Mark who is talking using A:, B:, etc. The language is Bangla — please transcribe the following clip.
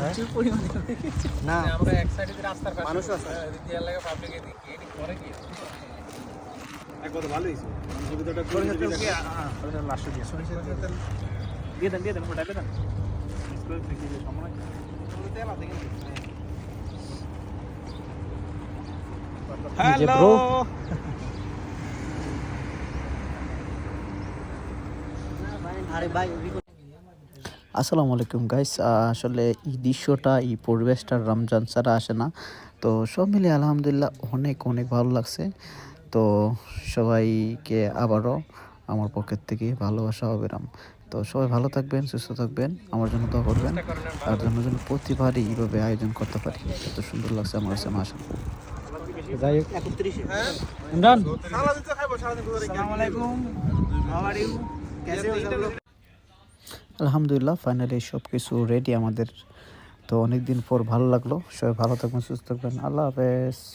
A: প্রচুর পরিমাণে
B: না
A: আমরা এক সাইডে রাস্তার পাশে
B: মানুষ আছে
A: দিয়ে লাগা পাবলিক এদিকে এদিকে করে কি
B: একবার ভালো হইছে সুবিধাটা
A: লাস্টে দিয়ে দিয়ে দেন ওটা দেন স্কোয়ার ফিট দিয়ে সময় তেল আছে কিন্তু
B: হ্যালো আরে ভাই
C: আসসালামু আলাইকুম গাইস। আসলে এই দৃশ্যটা এই পরিবেশটা রমজান ছাড়া আসে না। তো সব মিলে আলহামদুলিল্লাহ অনেক অনেক ভালো লাগছে। তো সবাইকে আবারও আমার পক্ষের থেকে ভালোবাসা অবিরাম। তো সবাই ভালো থাকবেন, সুস্থ থাকবেন, আমার জন্য দোয়া করবেন আর জন্য যেন প্রতিবারই এইভাবে আয়োজন করতে পারি। এত সুন্দর লাগছে আমার কাছে মাশাআল্লাহ।
B: যাই হোক 31
A: ইমরান
B: আসসালামু আলাইকুম হাউ আর ইউ कैसे हो सब लोग
C: আলহামদুলিল্লাহ ফাইনালি সব কিছু রেডি আমাদের। তো অনেক দিন পর ভালো লাগলো। সবাই ভালো থাকবেন, সুস্থ থাকবেন। আল্লাহ হাফেজ।